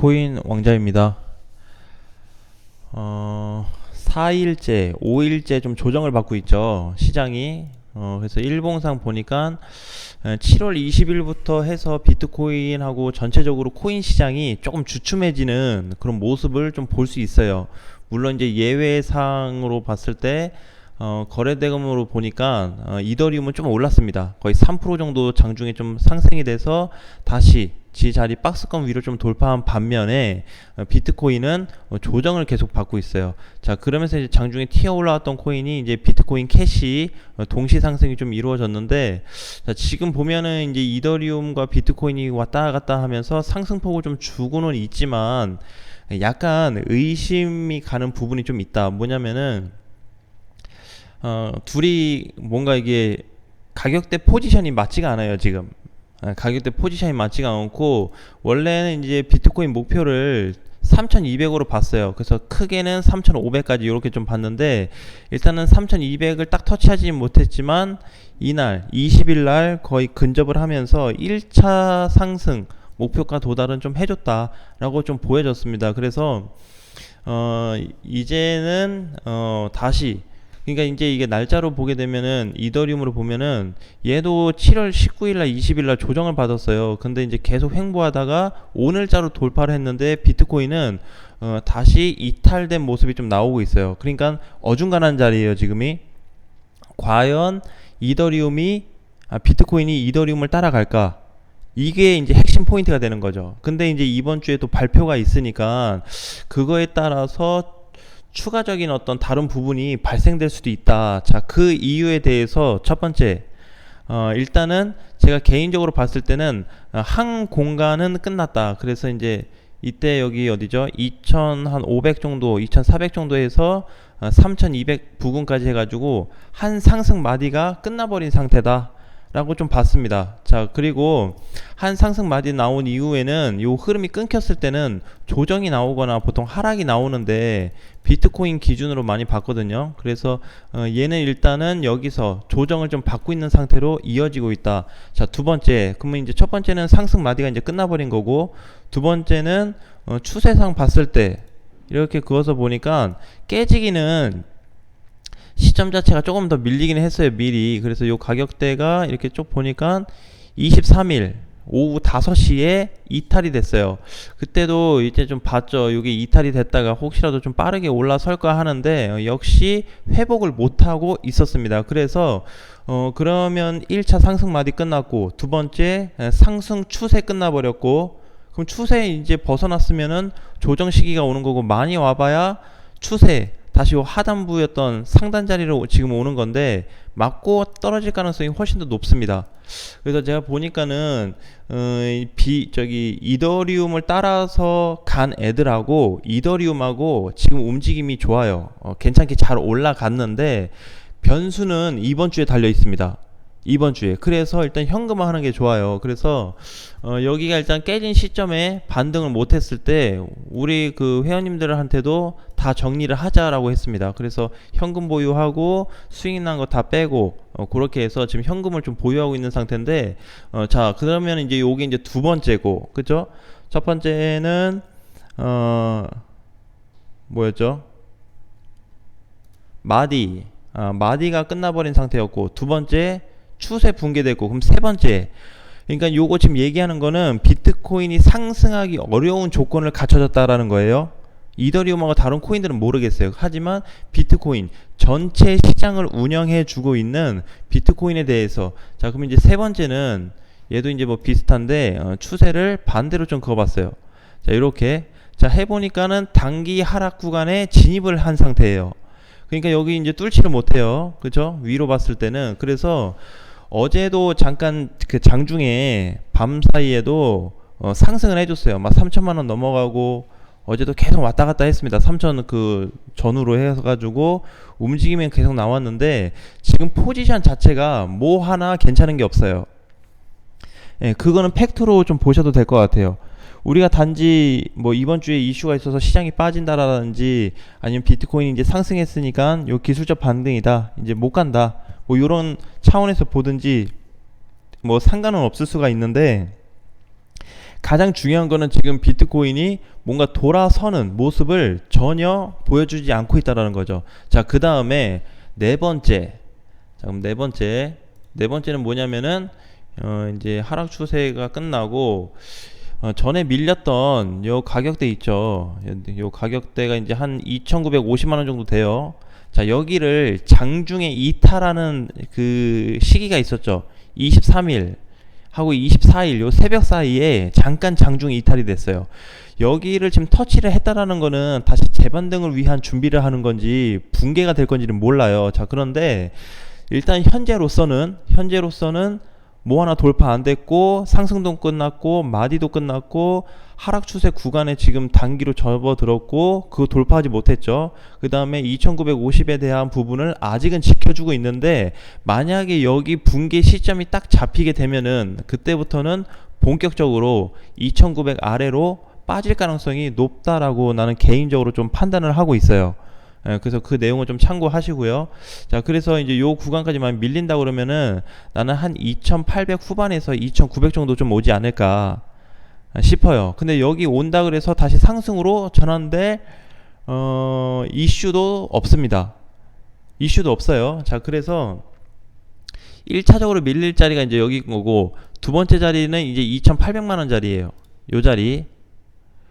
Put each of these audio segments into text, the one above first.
비트코인 왕자입니다. 4일째, 5일째 좀 조정을 받고 있죠. 시장이. 그래서 일봉상 보니까 7월 20일부터 해서 비트코인하고 전체적으로 코인 시장이 조금 주춤해지는 그런 모습을 좀 볼 수 있어요. 물론 이제 예외상으로 봤을 때 거래대금으로 보니까 이더리움은 좀 올랐습니다. 거의 3% 정도 장중에 좀 상승이 돼서 다시 지자리 박스권 위로 좀 돌파한 반면에 비트코인은 조정을 계속 받고 있어요. 자, 그러면서 이제 장중에 튀어 올라왔던 코인이 이제 비트코인 캐시 동시 상승이 좀 이루어졌는데, 자, 지금 보면은 이제 이더리움과 비트코인이 왔다 갔다 하면서 상승폭을 좀 주고는 있지만 약간 의심이 가는 부분이 좀 있다. 뭐냐면은 둘이 뭔가 이게 가격대 포지션이 맞지가 않아요, 지금. 가격대 포지션이 맞지가 않고, 원래는 이제 비트코인 목표를 3200으로 봤어요. 그래서 크게는 3500까지 이렇게 좀 봤는데, 일단은 3200을 딱 터치하지 못했지만, 이날, 20일 날 거의 근접을 하면서 1차 상승, 목표가 도달은 좀 해줬다라고 좀 보여졌습니다. 그래서, 이제는, 다시, 그러니까 이제 이게 날짜로 보게 되면은 이더리움으로 보면은 얘도 7월 19일날 20일날 조정을 받았어요. 근데 이제 계속 횡보하다가 오늘자로 돌파를 했는데 비트코인은 다시 이탈된 모습이 좀 나오고 있어요. 그러니까 어중간한 자리예요, 지금이. 과연 비트코인이 이더리움을 따라갈까? 이게 이제 핵심 포인트가 되는 거죠. 근데 이제 이번 주에 또 발표가 있으니까 그거에 따라서 추가적인 어떤 다른 부분이 발생될 수도 있다. 자, 그 이유에 대해서 첫 번째, 일단은 제가 개인적으로 봤을 때는 한 공간은 끝났다. 그래서 이제 이때 여기 어디죠? 2,500 정도, 2,400 정도에서 3,200 부근까지 해가지고 한 상승 마디가 끝나버린 상태다. 라고 좀 봤습니다. 자, 그리고 한 상승 마디 나온 이후에는 요 흐름이 끊겼을 때는 조정이 나오거나 보통 하락이 나오는데 비트코인 기준으로 많이 봤거든요. 그래서 얘는 일단은 여기서 조정을 좀 받고 있는 상태로 이어지고 있다. 자, 두 번째, 그러면 이제 첫 번째는 상승 마디가 이제 끝나버린 거고, 두 번째는 추세상 봤을 때 이렇게 그어서 보니까 깨지기는 시점 자체가 조금 더 밀리긴 했어요, 미리. 그래서 요 가격대가 이렇게 쭉 보니까 23일 오후 5시에 이탈이 됐어요. 그때도 이제 좀 봤죠. 이게 이탈이 됐다가 혹시라도 좀 빠르게 올라설까 하는데 역시 회복을 못하고 있었습니다. 그래서 그러면 1차 상승 마디 끝났고, 두 번째 상승 추세 끝나버렸고, 그럼 추세 이제 벗어났으면은 조정 시기가 오는 거고, 많이 와봐야 추세 다시 하단부였던 상단 자리로 지금 오는 건데 맞고 떨어질 가능성이 훨씬 더 높습니다. 그래서 제가 보니까는 이더리움을 따라서 간 애들하고 이더리움하고 지금 움직임이 좋아요. 괜찮게 잘 올라갔는데 변수는 이번 주에 달려 있습니다. 이번 주에. 그래서 일단 현금화 하는 게 좋아요. 그래서 여기가 일단 깨진 시점에 반등을 못했을 때 우리 그 회원님들한테도 다 정리를 하자라고 했습니다. 그래서 현금 보유하고 수익 난 거 다 빼고 그렇게 해서 지금 현금을 좀 보유하고 있는 상태인데, 자, 그러면 이제 요게 이제 두 번째고, 그죠? 첫 번째는 뭐였죠? 마디가 끝나버린 상태였고, 두 번째 추세 붕괴됐고, 그럼 세 번째, 그러니까 요거 지금 얘기하는 거는 비트코인이 상승하기 어려운 조건을 갖춰졌다라는 거예요. 이더리움하고 다른 코인들은 모르겠어요. 하지만 비트코인 전체 시장을 운영해 주고 있는 비트코인에 대해서, 자, 그럼 이제 세 번째는 얘도 이제 뭐 비슷한데 추세를 반대로 좀 그어봤어요. 자, 이렇게 자 해보니까는 단기 하락 구간에 진입을 한 상태예요. 그러니까 여기 이제 뚫지를 못해요. 그죠? 위로 봤을 때는. 그래서 어제도 잠깐 그 장중에 밤 사이에도 상승을 해줬어요. 막 3천만원 넘어가고, 어제도 계속 왔다 갔다 했습니다. 3천 그 전후로 해가지고 움직이면 계속 나왔는데 지금 포지션 자체가 뭐 하나 괜찮은 게 없어요. 예, 그거는 팩트로 좀 보셔도 될 것 같아요. 우리가 단지 뭐 이번 주에 이슈가 있어서 시장이 빠진다라든지 아니면 비트코인이 이제 상승했으니까 요 기술적 반등이다, 이제 못 간다, 뭐 요런 차원에서 보든지 뭐 상관은 없을 수가 있는데, 가장 중요한 거는 지금 비트코인이 뭔가 돌아서는 모습을 전혀 보여주지 않고 있다라는 거죠. 자, 그 다음에 네 번째. 자, 그럼 네 번째는 뭐냐면은 이제 하락 추세가 끝나고 전에 밀렸던 요 가격대 있죠. 요 가격대가 이제 한 2,950만 원 정도 돼요. 자, 여기를 장중에 이탈하는 그 시기가 있었죠. 23일 하고 24일 요 새벽 사이에 잠깐 장중 이탈이 됐어요. 여기를 지금 터치를 했다라는 거는 다시 재반등을 위한 준비를 하는 건지 붕괴가 될 건지는 몰라요. 자, 그런데 일단 현재로서는 뭐 하나 돌파 안 됐고 상승도 끝났고 마디도 끝났고 하락 추세 구간에 지금 단기로 접어들었고 그거 돌파하지 못했죠. 그 다음에 2950에 대한 부분을 아직은 지켜주고 있는데 만약에 여기 붕괴 시점이 딱 잡히게 되면은 그때부터는 본격적으로 2900 아래로 빠질 가능성이 높다라고 나는 개인적으로 좀 판단을 하고 있어요. 그래서 그 내용을 좀 참고하시고요. 자, 그래서 이제 요 구간까지만 밀린다 그러면은 나는 한 2800 후반에서 2900 정도 좀 오지 않을까 싶어요. 근데 여기 온다 그래서 다시 상승으로 전환될 이슈도 없습니다. 이슈도 없어요. 자, 그래서 1차적으로 밀릴 자리가 이제 여기인 거고 두 번째 자리는 이제 2800만 원 자리예요. 요 자리.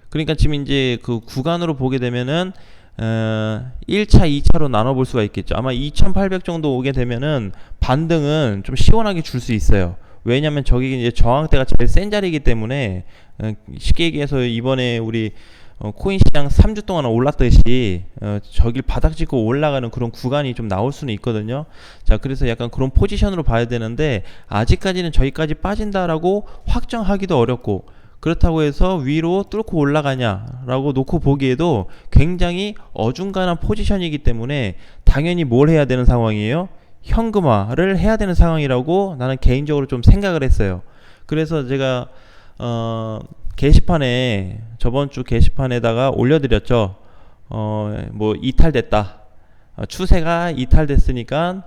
그러니까 지금 이제 그 구간으로 보게 되면은 1차, 2차로 나눠볼 수가 있겠죠. 아마 2800 정도 오게 되면은 반등은 좀 시원하게 줄 수 있어요. 왜냐면 저기 이제 저항대가 제일 센 자리이기 때문에 쉽게 얘기해서 이번에 우리 코인 시장 3주 동안 올랐듯이 저길 바닥 짚고 올라가는 그런 구간이 좀 나올 수는 있거든요. 자, 그래서 약간 그런 포지션으로 봐야 되는데 아직까지는 저기까지 빠진다라고 확정하기도 어렵고 그렇다고 해서 위로 뚫고 올라가냐라고 놓고 보기에도 굉장히 어중간한 포지션이기 때문에 당연히 뭘 해야 되는 상황이에요? 현금화를 해야 되는 상황이라고 나는 개인적으로 좀 생각을 했어요. 그래서 제가 게시판에 저번 주 게시판에다가 올려드렸죠. 뭐 이탈됐다. 추세가 이탈됐으니까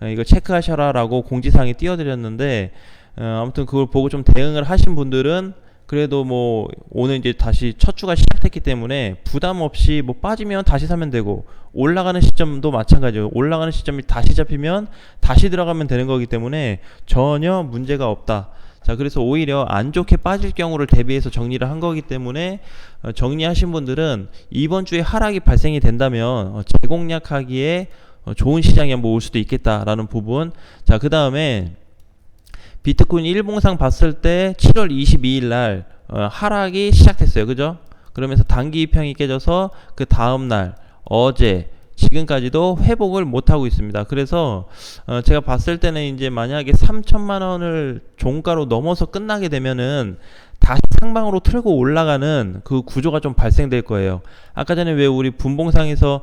이거 체크하셔라라고 공지사항에 띄워드렸는데 아무튼 그걸 보고 좀 대응을 하신 분들은 그래도 뭐 오늘 이제 다시 첫 주가 시작됐기 때문에 부담 없이 뭐 빠지면 다시 사면 되고 올라가는 시점도 마찬가지예요. 올라가는 시점이 다시 잡히면 다시 들어가면 되는 거기 때문에 전혀 문제가 없다. 자, 그래서 오히려 안 좋게 빠질 경우를 대비해서 정리를 한 거기 때문에 정리하신 분들은 이번 주에 하락이 발생이 된다면 재공략하기에 좋은 시장이 한번 올 수도 있겠다라는 부분. 자, 그 다음에 비트코인 일봉상 봤을 때 7월 22일 날 하락이 시작됐어요. 그죠? 그러면서 단기 이평이 깨져서 그 다음날 어제 지금까지도 회복을 못하고 있습니다. 그래서 제가 봤을 때는 이제 만약에 3천만 원을 종가로 넘어서 끝나게 되면은 다시 상방으로 틀고 올라가는 그 구조가 좀 발생될 거예요. 아까 전에 왜 우리 분봉상에서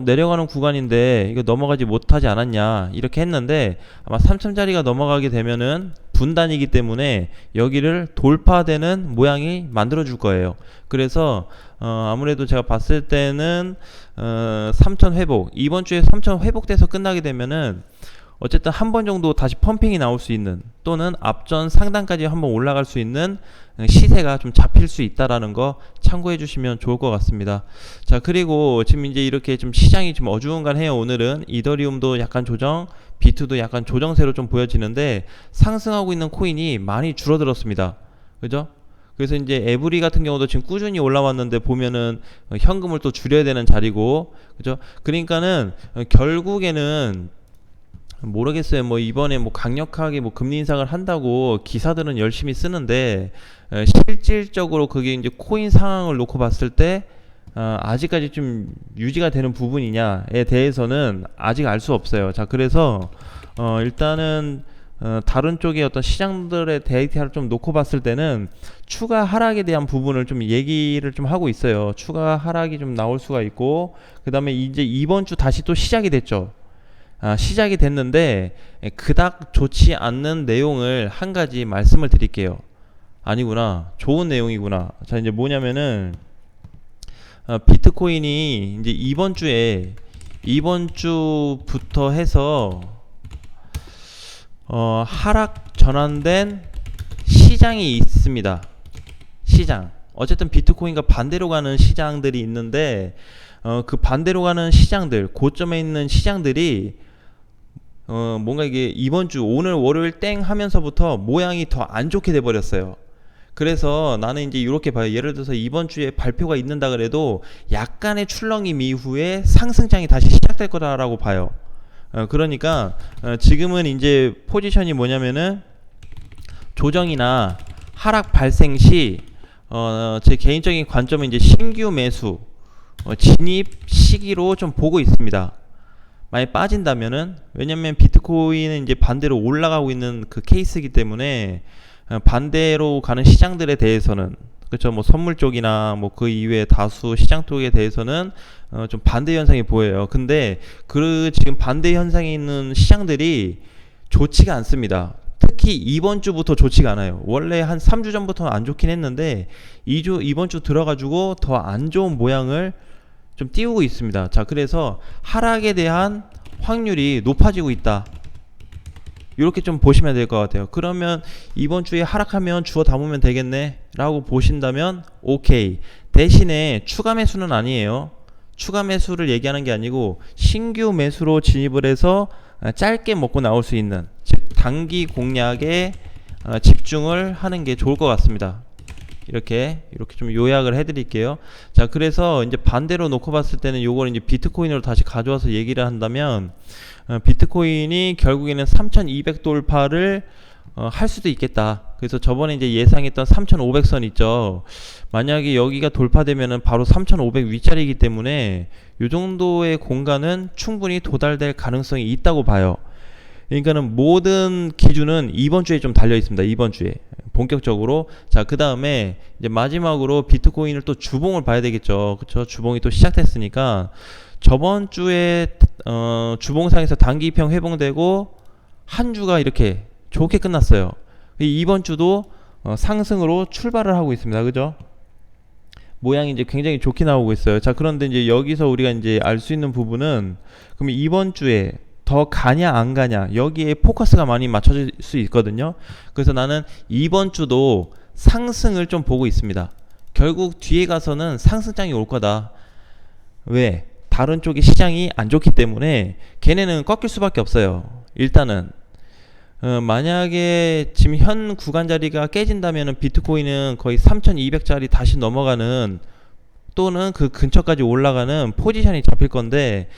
내려가는 구간인데 이거 넘어가지 못하지 않았냐 이렇게 했는데 아마 3천짜리가 넘어가게 되면은 분단이기 때문에 여기를 돌파되는 모양이 만들어 줄 거예요. 그래서 아무래도 제가 봤을 때는 3천 회복, 이번 주에 3천 회복돼서 끝나게 되면은 어쨌든 한 번 정도 다시 펌핑이 나올 수 있는 또는 앞전 상단까지 한번 올라갈 수 있는 시세가 좀 잡힐 수 있다라는 거 참고해 주시면 좋을 것 같습니다. 자, 그리고 지금 이제 이렇게 좀 시장이 좀 어중간해요. 오늘은 이더리움도 약간 조정, 비트도 약간 조정세로 좀 보여지는데 상승하고 있는 코인이 많이 줄어들었습니다. 그죠? 그래서 이제 에브리 같은 경우도 지금 꾸준히 올라왔는데 보면은 현금을 또 줄여야 되는 자리고, 그죠? 그러니까는 결국에는 모르겠어요. 뭐 이번에 뭐 강력하게 뭐 금리 인상을 한다고 기사들은 열심히 쓰는데 실질적으로 그게 이제 코인 상황을 놓고 봤을 때 아직까지 좀 유지가 되는 부분이냐에 대해서는 아직 알 수 없어요. 자, 그래서 일단은 다른 쪽의 어떤 시장들의 데이터를 좀 놓고 봤을 때는 추가 하락에 대한 부분을 좀 얘기를 좀 하고 있어요. 추가 하락이 좀 나올 수가 있고, 그 다음에 이제 이번 주 다시 또 시작이 됐죠. 시작이 됐는데 그닥 좋지 않는 내용을 한 가지 말씀을 드릴게요. 아니구나, 좋은 내용이구나. 자, 이제 뭐냐면은 비트코인이 이제 이번 주부터 해서 하락 전환된 시장이 있습니다. 시장. 어쨌든 비트코인과 반대로 가는 시장들이 있는데 그 반대로 가는 시장들, 고점에 있는 시장들이 뭔가 이게 이번 주 오늘 월요일 땡 하면서부터 모양이 더 안 좋게 돼 버렸어요. 그래서 나는 이제 이렇게 봐요. 예를 들어서 이번 주에 발표가 있는다 그래도 약간의 출렁임 이후에 상승장이 다시 시작될 거다라고 봐요. 그러니까 지금은 이제 포지션이 뭐냐면은 조정이나 하락 발생 시 제 개인적인 관점은 이제 신규 매수 진입 시기로 좀 보고 있습니다. 많이 빠진다면은, 왜냐면 비트코인은 이제 반대로 올라가고 있는 그 케이스이기 때문에 반대로 가는 시장들에 대해서는, 그렇죠, 뭐 선물 쪽이나 뭐 그 이외에 다수 시장 쪽에 대해서는 좀 반대 현상이 보여요. 근데 그 지금 반대 현상에 있는 시장들이 좋지가 않습니다. 특히 이번 주부터 좋지가 않아요. 원래 한 3주 전부터 안 좋긴 했는데 이번 주 들어가지고 더 안 좋은 모양을 좀 띄우고 있습니다. 자, 그래서 하락에 대한 확률이 높아지고 있다. 이렇게 좀 보시면 될 것 같아요. 그러면 이번 주에 하락하면 주워 담으면 되겠네 라고 보신다면 오케이. 대신에 추가 매수는 아니에요. 추가 매수를 얘기하는 게 아니고 신규 매수로 진입을 해서 짧게 먹고 나올 수 있는, 즉 단기 공략에 집중을 하는 게 좋을 것 같습니다. 이렇게 좀 요약을 해드릴게요. 자, 그래서 이제 반대로 놓고 봤을 때는 요걸 이제 비트코인으로 다시 가져와서 얘기를 한다면 비트코인이 결국에는 3,200 돌파를 할 수도 있겠다. 그래서 저번에 이제 예상했던 3,500선 있죠. 만약에 여기가 돌파되면은 바로 3,500 윗자리이기 때문에 요 정도의 공간은 충분히 도달될 가능성이 있다고 봐요. 그러니까는 모든 기준은 이번 주에 좀 달려 있습니다. 이번 주에 본격적으로. 자, 그 다음에 이제 마지막으로 비트코인을 또 주봉을 봐야 되겠죠. 그쵸? 주봉이 또 시작됐으니까 저번 주에 주봉상에서 단기 평 회복되고 한 주가 이렇게 좋게 끝났어요. 이번 주도 상승으로 출발을 하고 있습니다. 그죠? 모양이 이제 굉장히 좋게 나오고 있어요. 자, 그런데 이제 여기서 우리가 이제 알 수 있는 부분은, 그럼 이번 주에 더 가냐 안 가냐, 여기에 포커스가 많이 맞춰질 수 있거든요. 그래서 나는 이번 주도 상승을 좀 보고 있습니다. 결국 뒤에 가서는 상승장이 올 거다. 왜? 다른 쪽의 시장이 안 좋기 때문에 걔네는 꺾일 수밖에 없어요. 일단은 만약에 지금 현 구간 자리가 깨진다면 비트코인은 거의 3200짜리 다시 넘어가는, 또는 그 근처까지 올라가는 포지션이 잡힐 건데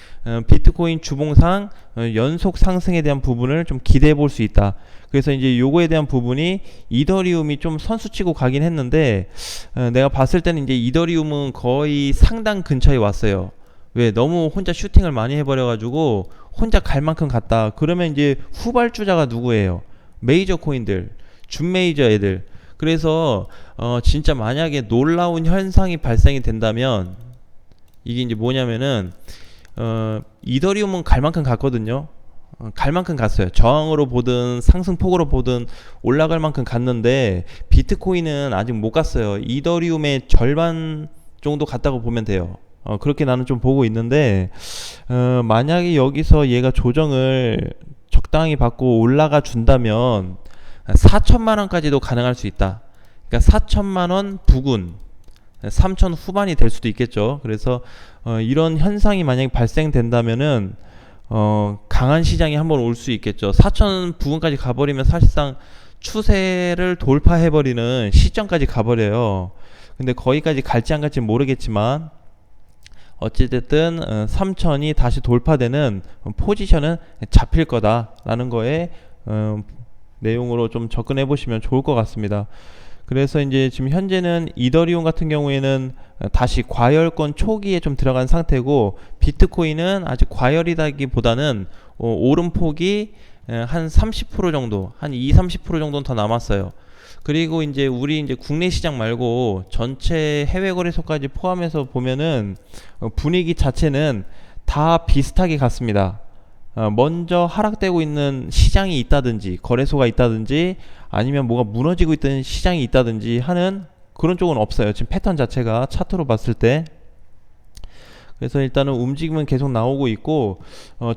비트코인 주봉상 연속 상승에 대한 부분을 좀 기대해 볼 수 있다. 그래서 이제 요거에 대한 부분이 이더리움이 좀 선수치고 가긴 했는데 내가 봤을 때는 이제 이더리움은 거의 상당 근처에 왔어요. 왜? 너무 혼자 슈팅을 많이 해버려가지고 혼자 갈 만큼 갔다. 그러면 이제 후발주자가 누구예요? 메이저 코인들, 준메이저 애들. 그래서 진짜 만약에 놀라운 현상이 발생이 된다면 이게 이제 뭐냐면은 이더리움은 갈 만큼 갔거든요. 갈 만큼 갔어요. 저항으로 보든 상승폭으로 보든 올라갈 만큼 갔는데 비트코인은 아직 못 갔어요. 이더리움의 절반 정도 갔다고 보면 돼요. 그렇게 나는 좀 보고 있는데 만약에 여기서 얘가 조정을 적당히 받고 올라가 준다면 4천만원까지도 가능할 수 있다. 그러니까 4천만원 부근, 3천 후반이 될 수도 있겠죠. 그래서 이런 현상이 만약에 발생된다면은 강한 시장이 한번 올 수 있겠죠. 4천 부근까지 가버리면 사실상 추세를 돌파해버리는 시점까지 가버려요. 근데 거기까지 갈지 안 갈지 모르겠지만 어찌됐든 3천이 다시 돌파되는 포지션은 잡힐 거다라는 거에 내용으로 좀 접근해 보시면 좋을 것 같습니다. 그래서 이제 지금 현재는 이더리움 같은 경우에는 다시 과열권 초기에 좀 들어간 상태고 비트코인은 아직 과열이다기보다는 오름폭이 한 30% 정도, 한 20-30% 정도는 더 남았어요. 그리고 이제 우리 이제 국내 시장 말고 전체 해외 거래소까지 포함해서 보면은 분위기 자체는 다 비슷하게 갔습니다. 먼저 하락되고 있는 시장이 있다든지 거래소가 있다든지 아니면 뭐가 무너지고 있던 시장이 있다든지 하는 그런 쪽은 없어요. 지금 패턴 자체가 차트로 봤을 때. 그래서 일단은 움직임은 계속 나오고 있고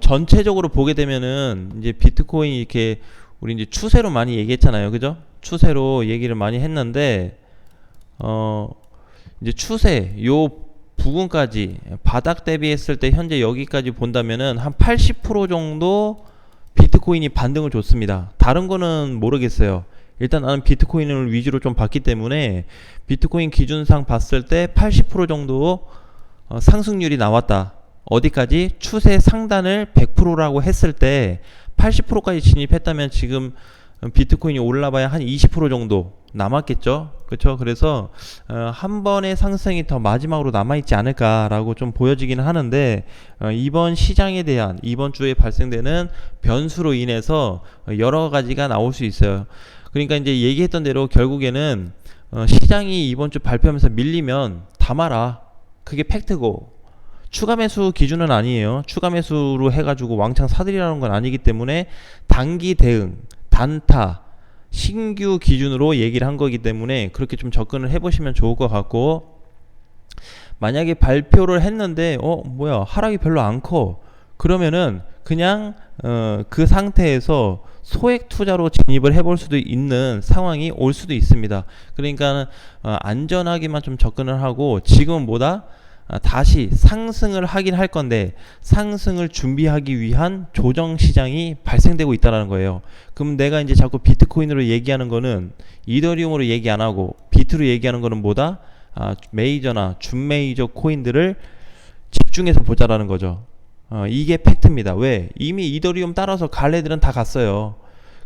전체적으로 보게 되면은 이제 비트코인이 이렇게 우리 이제 추세로 많이 얘기했잖아요. 그죠? 추세로 얘기를 많이 했는데 어 이제 추세 요 부분까지 바닥 대비했을 때 현재 여기까지 본다면은 한 80% 정도 비트코인이 반등을 줬습니다. 다른 거는 모르겠어요. 일단 나는 비트코인을 위주로 좀 봤기 때문에 비트코인 기준상 봤을 때 80% 정도 상승률이 나왔다. 어디까지? 추세 상단을 100%라고 했을 때 80%까지 진입했다면 지금 비트코인이 올라봐야 한 20% 정도 남았겠죠. 그렇죠? 그래서 한 번의 상승이 더 마지막으로 남아있지 않을까라고 좀 보여지기는 하는데 이번 시장에 대한 이번 주에 발생되는 변수로 인해서 여러 가지가 나올 수 있어요. 그러니까 이제 얘기했던 대로 결국에는 시장이 이번 주 발표하면서 밀리면 담아라. 그게 팩트고 추가 매수 기준은 아니에요. 추가 매수로 해가지고 왕창 사들이라는 건 아니기 때문에 단기 대응, 단타, 신규 기준으로 얘기를 한 거기 때문에 그렇게 좀 접근을 해보시면 좋을 것 같고, 만약에 발표를 했는데 뭐야 하락이 별로 안 커. 그러면은 그냥 그 상태에서 소액 투자로 진입을 해볼 수도 있는 상황이 올 수도 있습니다. 그러니까 안전하게만 좀 접근을 하고, 지금은 뭐다? 다시 상승을 하긴 할 건데 상승을 준비하기 위한 조정 시장이 발생되고 있다는 거예요. 그럼 내가 이제 자꾸 비트코인으로 얘기하는 거는 이더리움으로 얘기 안 하고 비트로 얘기하는 거는 뭐다? 메이저나 준메이저 코인들을 집중해서 보자라는 거죠. 이게 팩트입니다. 왜? 이미 이더리움 따라서 갈 애들은 다 갔어요.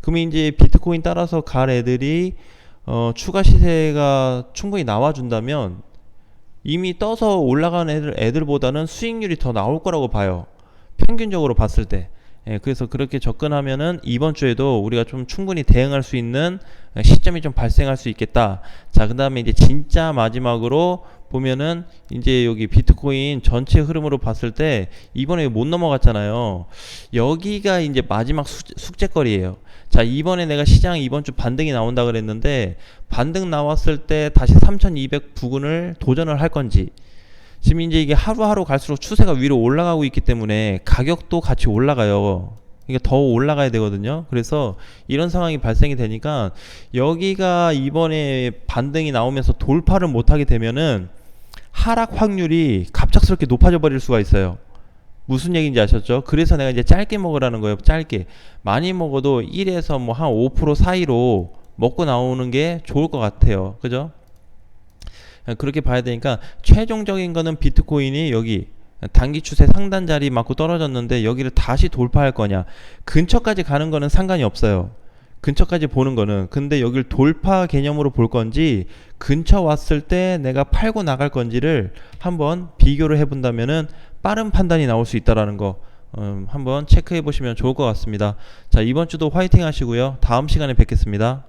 그러면 이제 비트코인 따라서 갈 애들이 추가 시세가 충분히 나와준다면 이미 떠서 올라가는 애들보다는 수익률이 더 나올 거라고 봐요. 평균적으로 봤을 때. 그래서 그렇게 접근하면은 이번 주에도 우리가 좀 충분히 대응할 수 있는 시점이 좀 발생할 수 있겠다. 자, 그 다음에 이제 진짜 마지막으로 보면은 이제 여기 비트코인 전체 흐름으로 봤을 때 이번에 못 넘어갔잖아요. 여기가 이제 마지막 숙제거리예요. 자, 이번에 내가 시장 이번 주 반등이 나온다 그랬는데 반등 나왔을 때 다시 3200 부근을 도전을 할 건지, 지금 이제 이게 하루하루 갈수록 추세가 위로 올라가고 있기 때문에 가격도 같이 올라가요. 이게 더 올라가야 되거든요. 그래서 이런 상황이 발생이 되니까 여기가 이번에 반등이 나오면서 돌파를 못하게 되면은 하락 확률이 갑작스럽게 높아져 버릴 수가 있어요. 무슨 얘기인지 아셨죠? 그래서 내가 이제 짧게 먹으라는 거예요. 짧게. 많이 먹어도 1에서 뭐 한 5% 사이로 먹고 나오는 게 좋을 것 같아요. 그죠? 그렇게 봐야 되니까 최종적인 거는 비트코인이 여기 단기 추세 상단 자리 맞고 떨어졌는데 여기를 다시 돌파할 거냐, 근처까지 가는 거는 상관이 없어요. 근처까지 보는 거는. 근데 여길 돌파 개념으로 볼 건지 근처 왔을 때 내가 팔고 나갈 건지를 한번 비교를 해본다면은 빠른 판단이 나올 수 있다라는 거 한번 체크해 보시면 좋을 것 같습니다. 자, 이번 주도 화이팅 하시고요. 다음 시간에 뵙겠습니다.